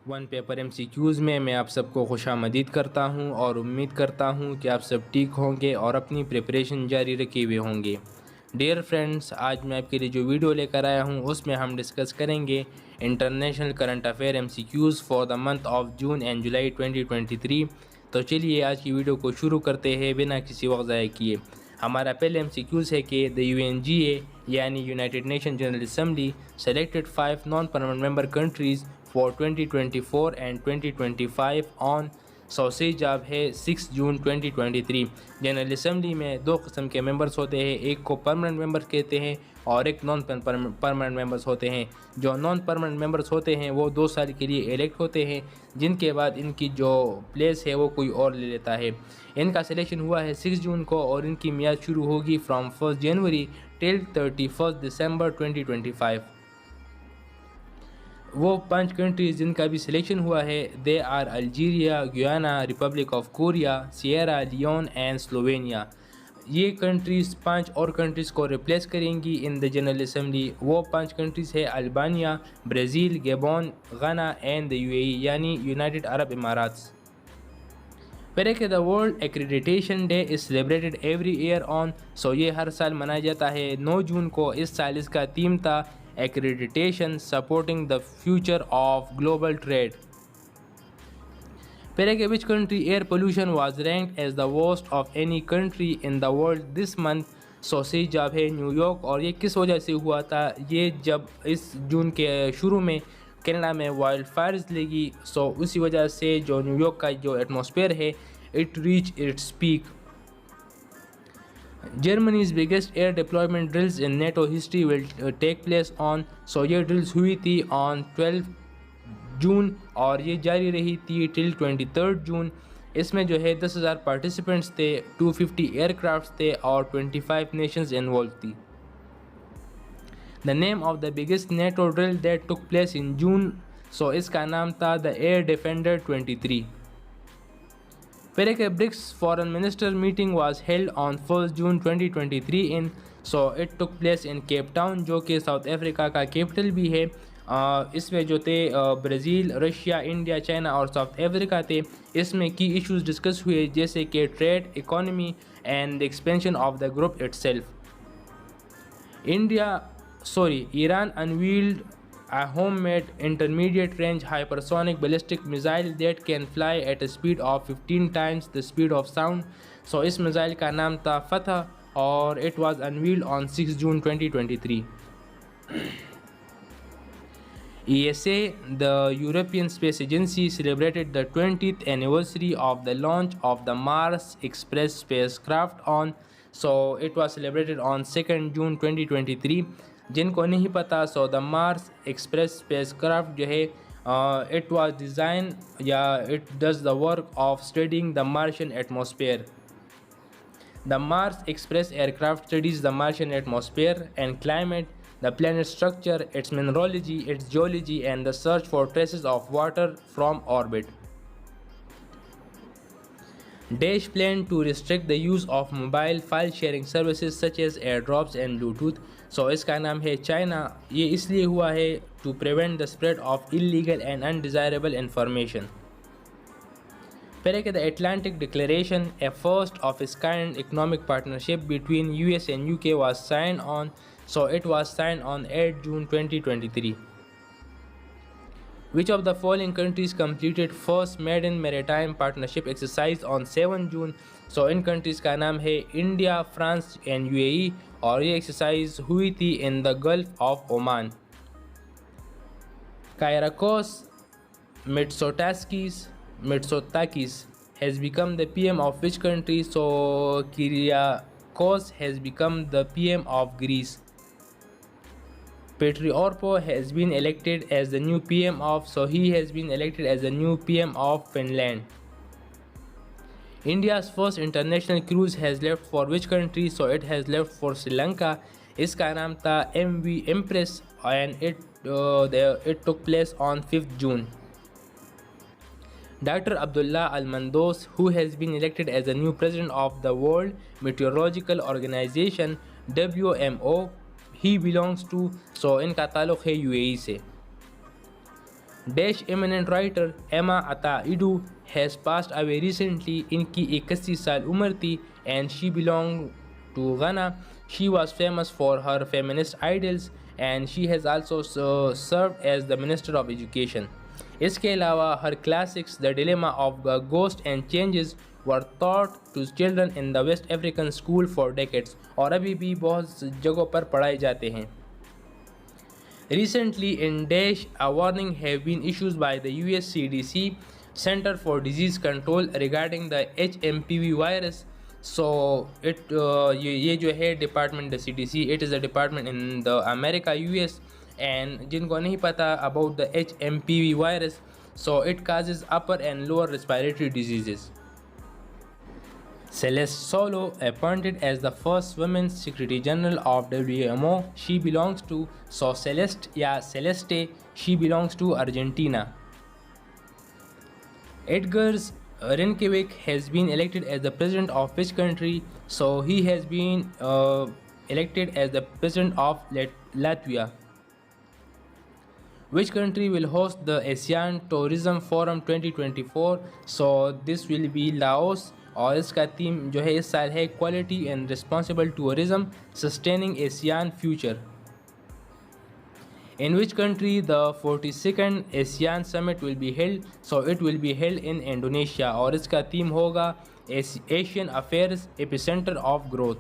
One paper MCQs में मैं आप सबको खुशामदीद करता हूं और उम्मीद करता हूं कि आप सब ठीक होंगे और अपनी प्रिपरेशन जारी रखे हुए होंगे। डियर फ्रेंड्स, आज मैं आपके लिए जो वीडियो लेकर आया हूं उसमें हम डिस्कस करेंगे international current affair MCQs for the month of June and July 2023। तो चलिए आज की वीडियो को शुरू करते हैं बिना किसी वक्त ज़ाया किए। हमारा पहले MCQs है कि द UNGA यानी United nation general assembly selected 5 non permanent member countries for 2024 and 2025 on sausage job है 6 जून 2023। जनरल असम्बली में दो किस्म के मेंबर्स होते हैं, एक को परमानेंट मेंबर कहते हैं और एक नॉन परमानेंट मेंबर्स होते हैं। जो नॉन परमानेंट मेंबर्स होते हैं वो 2 साल के लिए इलेक्ट होते हैं, जिनके बाद इनकी जो प्लेस है वो कोई और ले लेता है। इनका सिलेक्शन हुआ है 6 जून को और इनकी मियाद शुरू होगी फ्रॉम 1 जनवरी टिल 31 दिसंबर 2025। वो 5 कंट्रीज़ जिनका भी सिलेक्शन हुआ है they are Algeria, Guyana, Republic of Korea, Sierra Leone and Slovenia. ये कंट्रीज़ 5 और कंट्रीज़ को रिप्लेस करेंगी इन द जनरल असम्बली। वो 5 कंट्रीज़ है Albania, Brazil, Gabon, Ghana and the UAE यानी यूनाइटेड अरब इमारात्स। फिर के the world accreditation day is celebrated every year on, so ये हर साल मनाया जाता है 9 जून को। इस साल इसका थीम था accreditation supporting the future of global trade. फिर के which country air pollution was ranked as the worst of any country in the world this month, so सही जवाब है न्यूयॉर्क। और ये किस वजह से हुआ था? ये जब इस जून के शुरू में कनाडा में वाइल्ड फायर्स लगी, सो उसी वजह से जो न्यूयॉर्क का जो एटमॉस्फेयर है it reach its peak. Germany's biggest air deployment drills in NATO history will take place on, सो ये ड्रिल्स हुई थी ऑन 12 जून और ये जारी रही थी टिल 23 जून। इसमें जो है 10,000 पार्टिसिपेंट्स थे, 250 एयरक्राफ्ट थे और 25 नेशंस इन्वॉल्व थी। The name of the biggest NATO drill that took place in June, so इसका नाम था द एयर डिफेंडर 23। फिर एक BRICS foreign minister meeting was held on 1 June 2023 in, so it took place in Cape Town जो कि south Africa का capital भी है। इसमें जो थे ब्राज़ील, रशिया, इंडिया, चाइना और साउथ अफ्रीका थे। इसमें की इश्यूज डिस्कस हुए जैसे कि trade, economy and the expansion of the group itself. Iran unveiled a homemade intermediate range hypersonic ballistic missile that can fly at a speed of 15 times the speed of sound, so इस missile का नाम था फतह और it was unveiled on 6 June 2023। ESA, the European Space Agency, celebrated the 20th anniversary of the launch of the Mars Express spacecraft on, so it was celebrated on 2nd June 2023। जिनको नहीं पता, so the Mars express spacecraft जो है it was design या it does the work of studying the Martian atmosphere. The Mars express aircraft studies the Martian atmosphere and climate, the planet structure, it's mineralogy, it's geology and the search for traces of water from orbit. Daesh plan to restrict the use of mobile file sharing services such as airdrops and Bluetooth, so इसका नाम है China. ये इसलिए हुआ है to prevent the spread of illegal and undesirable information. फिर है the Atlantic Declaration, a first of its kind economic partnership between US and UK was signed on, so it was signed on 8 June 2023। Which of the following countries completed first maiden maritime partnership exercise on 7 June, so in countries का नाम है India, France and UAE और ये exercise हुई थी in the Gulf of Oman. Kyriakos Mitsotakis has become the PM of which country, so Kyriakos has become the PM of Greece। Petriorpo has been elected as the new PM of, so he has been elected as the new PM of Finland। India's first international cruise has left for which country, so it has left for Sri Lanka। इसका नाम था MV Empress and it took place on 5th June। Dr. Abdullah Al-Mandos, who has been elected as the new president of the World Meteorological Organization WMO, he belongs to, so इनका ताल्लुक़ है UAE से। Dash eminent writer Emma Ataidu has passed away recently. इनकी 81 साल उम्र थी and she belonged to Ghana. She was famous for her feminist ideals and she has also served as the Minister of Education. इसके अलावा her classics The Dilemma of the Ghost and Changes were taught to children in the West African school for decades और अभी भी बहुत जगहों पर पढ़ाए जाते हैं. Recently in Dash, a warning have been issued by the US CDC Center for Disease Control regarding the HMPV virus. So ये जो है department the CDC, it is a department in the America US, and जिनको नहीं पता about the HMPV virus, so it causes upper and lower respiratory diseases. Celeste Solo, appointed as the first women Secretary General of WMO, she belongs to Celeste या Celeste, she belongs to Argentina. Edgars Rinkewicz has been elected as the president of which country? So he has been elected as the president of Latvia. Which country will host the ASEAN Tourism Forum 2024? So this will be Laos. और इसका theme जो है इस साल है quality and responsible tourism sustaining Asian future. In which country the 42nd ASEAN Summit will be held? So it will be held in Indonesia और इसका theme होगा Asian Affairs Epicenter of Growth.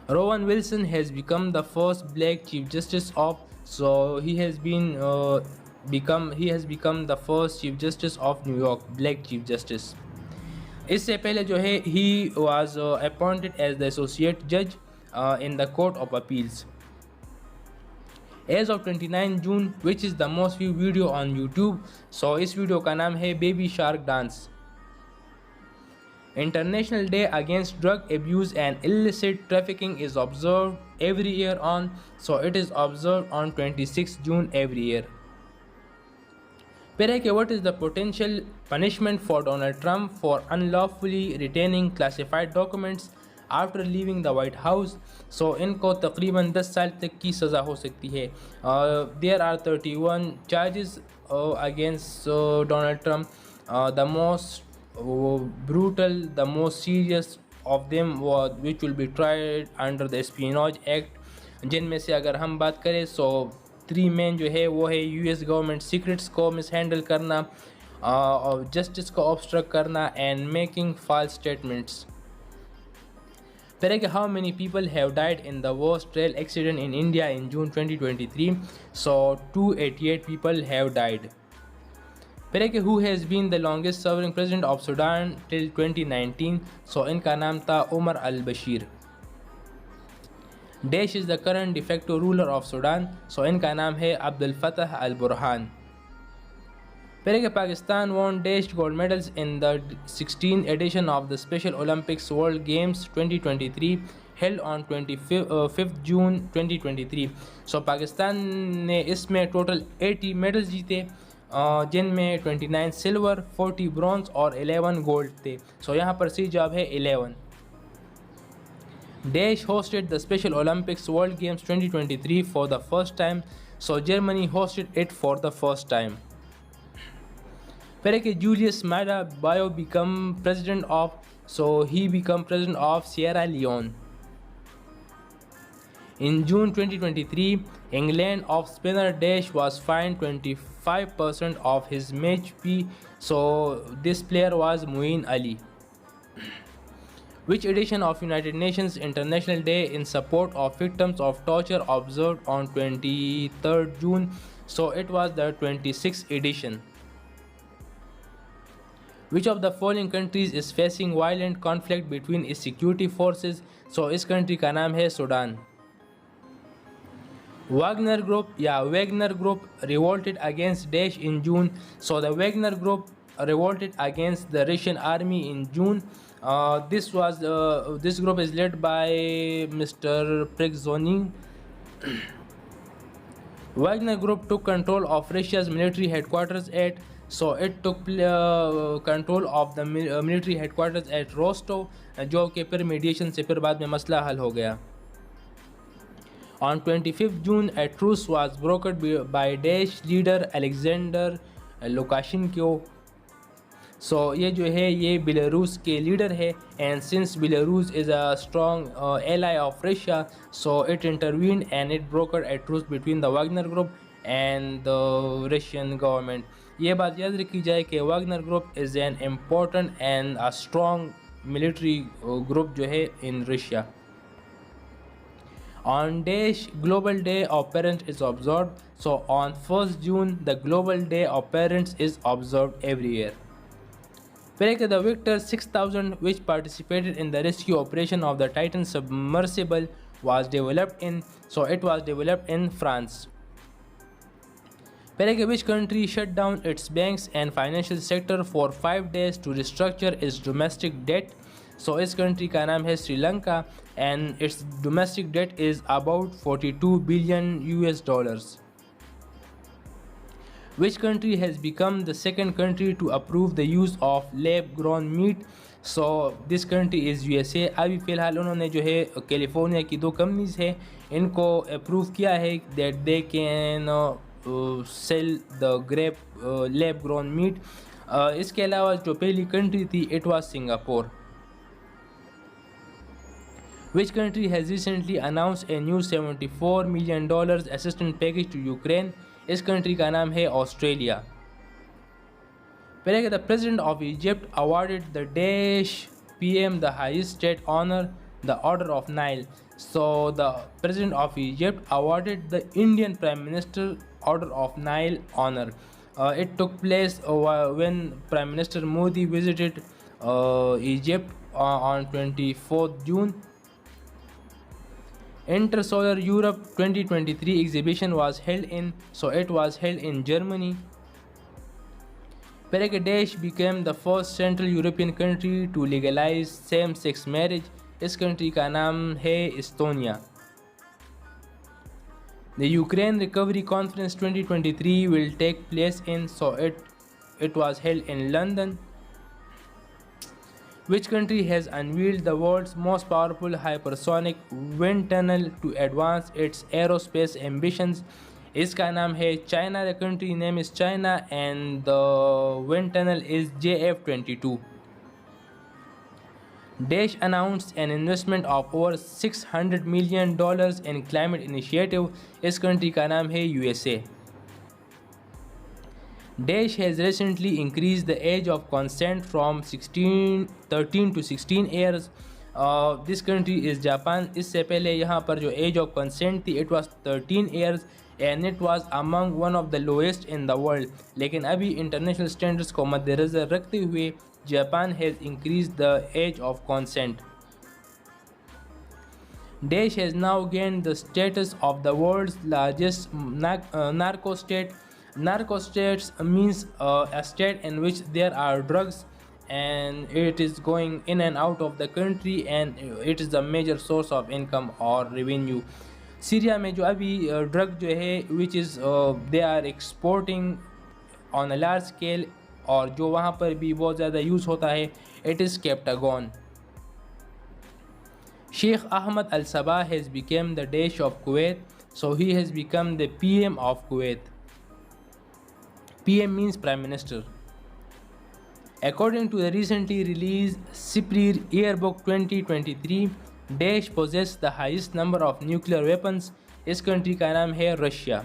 Rowan Wilson has become the first black Chief Justice of, so he has become the first Chief Justice of New York, Black Chief Justice. इससे पहले जो है he was appointed as the Associate Judge in the Court of Appeals. As of 29 June, which is the most viewed video on YouTube, so इस video का नाम है Baby Shark Dance. International Day Against Drug Abuse and Illicit Trafficking is observed every year on, so it is observed on 26 June every year. फिर है कि what is the potential punishment for Donald Trump for unlawfully retaining classified documents after leaving the White House? So इनको तकरीबन 10 साल तक की सज़ा हो सकती है. There are 31 charges against Donald Trump. The most brutal, the most serious of them which will be tried under the Espionage Act, जिनमें से अगर हम बात करें so 3 मेन जो है वो है US गवर्नमेंट सीक्रेट्स को मिसहैंडल करना और जस्टिस को ऑब्स्ट्रक्ट करना एंड मेकिंग फॉल्स स्टेटमेंट्स. फिर है कि how many people have died in the worst rail accident in India in June 2023? So 288 people have died. फिर है कि who has been the longest serving president of Sudan till 2019? So इनका नाम था उमर अल Bashir. Dash is the current de facto ruler of Sudan, so इनका नाम है अब्दुल फतह अल बुरहान. फिर है कि Pakistan won Dash gold medals in the 16th edition of the Special Olympics World Games 2023 held on 25th June 2023. So Pakistan ने इसमें टोटल 80 मेडल्स जीते जिनमें 29 सिल्वर, 40 ब्रॉन्ज और 11 गोल्ड थे. सो यहाँ पर सी जवाब है 11. Dash hosted the Special Olympics World Games 2023 for the first time, so Germany hosted it for the first time. फिर है कि Julius Maada Bio become president of, so he become president of Sierra Leone. In June 2023, England off spinner Dash was fined 25% of his match fee, so this player was Muin Ali. Which edition of United Nations International Day in Support of Victims of Torture observed on 23rd June? So it was the 26th edition. Which of the following countries is facing violent conflict between its security forces? So इस country का नाम है Sudan. Wagner Group revolted against Daesh in June. So the Wagner Group revolted against the Russian army in June. This group is led by Mr. Prigozhin. Wagner Group took control of Russia's military headquarters it took control of the military headquarters at Rostov, जो कि फिर mediation से फिर बाद में मसला हल हो गया. On 25th June, a truce was brokered by Daesh leader Alexander Lukashenko. So ये जो है ये बेलारूस के लीडर है, and since Belarus is a strong ally of Russia, so it intervened and it brokered a truce between the Wagner group and the Russian government. ये बात याद रखी जाए कि Wagner group is an important and a strong military group जो है in Russia. On Daesh Global Day of Parents is observed. So on 1st June, the Global Day of Parents is observed every year. The Victor 6000, which participated in the rescue operation of the Titan submersible, was developed in France. Which country shut down its banks and financial sector for 5 days to restructure its domestic debt? So इस country का नाम है Sri Lanka and its domestic debt is about $42 billion US. Which country has become the second country to approve the use of lab-grown meat? So this country is USA. अभी फ़िलहाल उन्होंने जो है California की 2 companies है इनको approve किया है that they can sell the lab-grown meat. इसके अलावा जो पहली कंट्री थी it was Singapore. Which country has recently announced a new $74 million assistance package to Ukraine? इस कंट्री का नाम है ऑस्ट्रेलिया. पहले the president of Egypt awarded the Daesh PM the highest state honor, the Order of Nile. So the president of Egypt awarded the Indian Prime Minister Order of Nile honor. It took place when Prime Minister Modi visited Egypt on 24th June. Intersolar Europe 2023 exhibition was held in Germany. Bangladesh became the first Central European country to legalize same-sex marriage. इस country का नाम है Estonia. The Ukraine Recovery Conference 2023 will take place it was held in London. Which country has unveiled the world's most powerful hypersonic wind tunnel to advance its aerospace ambitions? इसका नाम है China. The country name is China and the wind tunnel is JF-22. Daesh announced an investment of over $600 million in climate initiative. इस country का नाम है USA. Daesh has recently increased the age of consent from 13 to 16 years. This country is Japan. इससे पहले यहाँ पर जो age of consent थी it was 13 years and it was among one of the lowest in the world. लेकिन अभी international standards को मद्देनजर रखते हुए Japan has increased the age of consent. Daesh has now gained the status of the world's largest narco state. Narco states means a state in which there are drugs and it is going in and out of the country and it is a major source of income or revenue. Syria में जो अभी drug जो है which is they are exporting on a large scale और जो वहाँ पर भी बहुत ज़्यादा यूज़ होता है it is Captagon. Sheikh Ahmed Al Sabah has become the Daesh of Kuwait, so he has become the PM of Kuwait. PM means Prime Minister. According to the recently released SIPRI Yearbook 2023, Daesh possesses the highest number of nuclear weapons. इस country का नाम है Russia.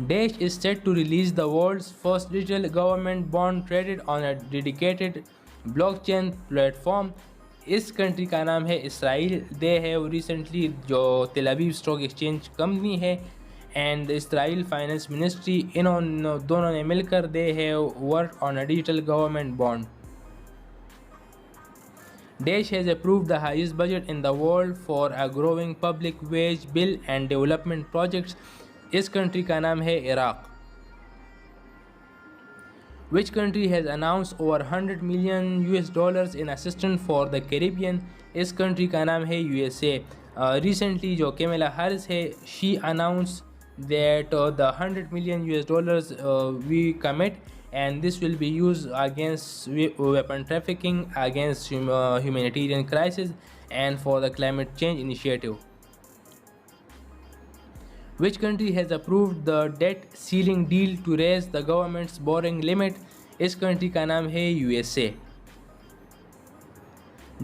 Daesh is set to release the world's first digital government bond traded on a dedicated blockchain platform. इस country का नाम है Israel. They have recently जो Tel Aviv Stock Exchange company है and the Israel Finance Ministry इन्होंने दोनों ने मिलकर they have worked on a digital government bond. Daesh has approved the highest budget in the world for a growing public wage bill and development projects. इस country का नाम है Iraq. Which country has announced over $100 million in assistance for the Caribbean? इस country का नाम है USA. Recently जो Kamala Harris है she announced that the $100 million we commit and this will be used against weapon trafficking, against humanitarian crisis, and for the climate change initiative. Which country has approved the debt ceiling deal to raise the government's borrowing limit? इस country का नाम है USA.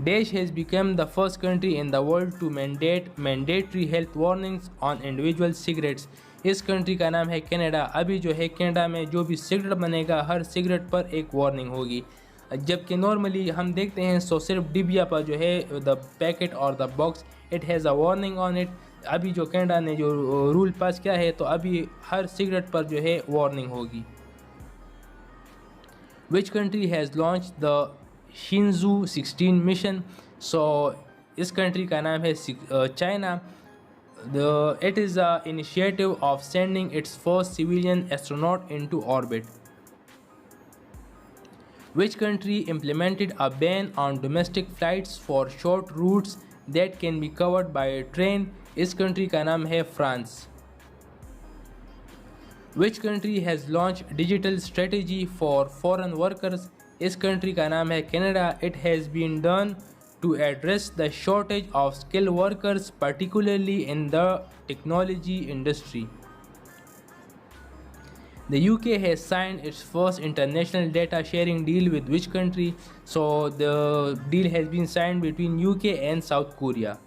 Daesh has become the first country in the world to mandate mandatory health warnings on individual cigarettes. इस country का नाम है Canada. अभी जो है कनाडा में जो भी सिगरेट बनेगा हर सिगरेट पर एक वार्निंग होगी, जबकि नॉर्मली हम देखते हैं सो सिर्फ डिबिया पर जो है द पैकेट और the box it has a warning on it. अभी जो कनाडा ने जो रूल पास किया है तो अभी हर सिगरेट पर जो है वार्निंग होगी. Which country has launched the Shenzhou 16 mission? So इस कंट्री का नाम है China. It is an initiative of sending its first civilian astronaut into orbit. Which country implemented a ban on domestic flights for short routes that can be covered by a train? इस country का नाम है France. Which country has launched digital strategy for foreign workers? इस country का नाम है Canada. It has been done to address the shortage of skilled workers, particularly in the technology industry. The UK has signed its first international data sharing deal with which country? So the deal has been signed between UK and South Korea.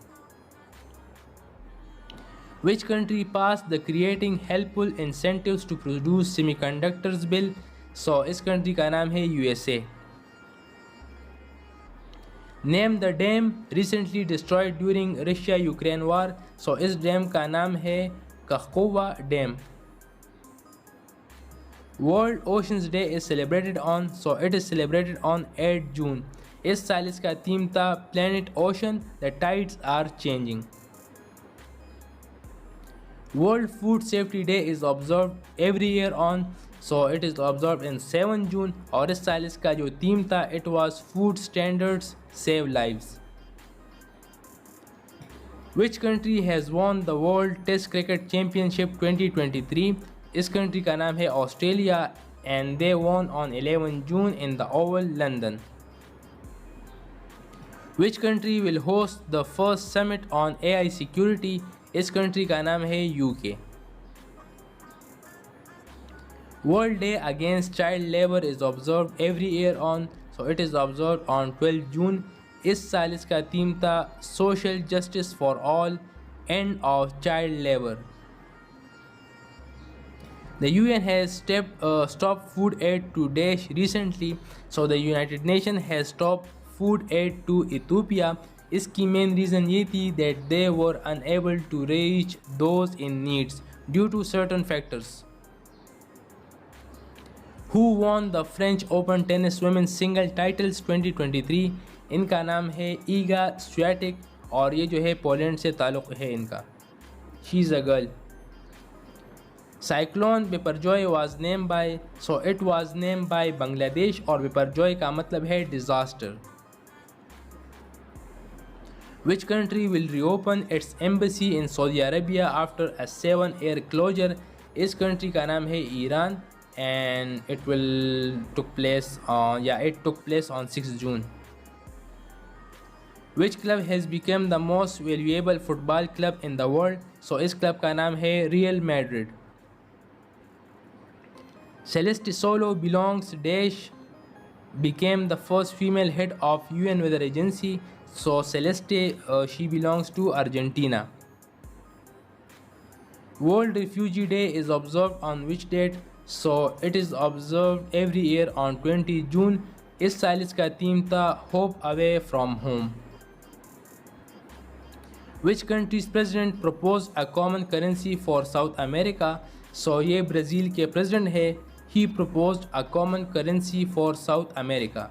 Which country passed the creating helpful incentives to produce semiconductors bill? So इस country का नाम है USA. Name the dam recently destroyed during Russia-Ukraine war. So इस dam का नाम है Kakhovka Dam. World Oceans Day is celebrated on. So it is celebrated on 8 June. इस साल इसका थीम था Planet Ocean, the tides are changing. World Food Safety Day is observed every year on. So it is observed in 7 June. और इस साल इसका जो theme था it was Food Standards Save Lives. Which country has won the World Test Cricket Championship 2023? इस country का नाम है Australia and they won on 11 June in the Oval, London. Which country will host the first summit on AI security? इस country का नाम है UK. World Day Against Child Labor is observed every year on. So it is observed on 12 June. इस साल इसका theme था Social Justice for All, End of Child Labor. The UN has stopped food aid to Daesh recently. So the United Nations has stopped food aid to Ethiopia. इसकी main reason ये थी that they were unable to reach those in needs due to certain factors. Who won the French Open Tennis Women's Single Titles 2023? इनका नाम है Iga Swiatek और ये जो है पोलैंड से ताल्लुक़ है इनका. She is a girl. Cyclone Biparjoy was named by. So it was named by Bangladesh और Biparjoy का मतलब है disaster. Which country will reopen its embassy in Saudi Arabia after a 7-year closure? इस country का नाम है Iran and it took place on 6 June. Which club has become the most valuable football club in the world? So इस club का नाम है Real Madrid. Celeste Solo belongs Daesh became the first female head of UN Weather Agency. So Celeste, she belongs to Argentina. World Refugee Day is observed on which date? So it is observed every year on 20 June. इस साल इसका theme था Hope Away from Home. Which country's president proposed a common currency for South America? So ये Brazil के president है. He proposed a common currency for South America.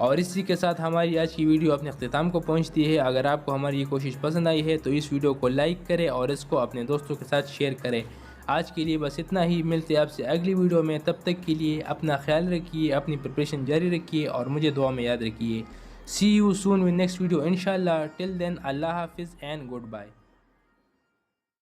और इसी के साथ हमारी आज की वीडियो अपने अख्तिताम को पहुंचती है. अगर आपको हमारी ये कोशिश पसंद आई है तो इस वीडियो को लाइक करें और इसको अपने दोस्तों के साथ शेयर करें. आज के लिए बस इतना ही. मिलते हैं आपसे अगली वीडियो में. तब तक के लिए अपना ख्याल रखिए, अपनी प्रिपरेशन जारी रखिए और मुझे दुआ में याद रखिए. See you soon with next video इंशाल्लाह. टिल देन अल्लाह हाफिज़ एंड गुड बाय.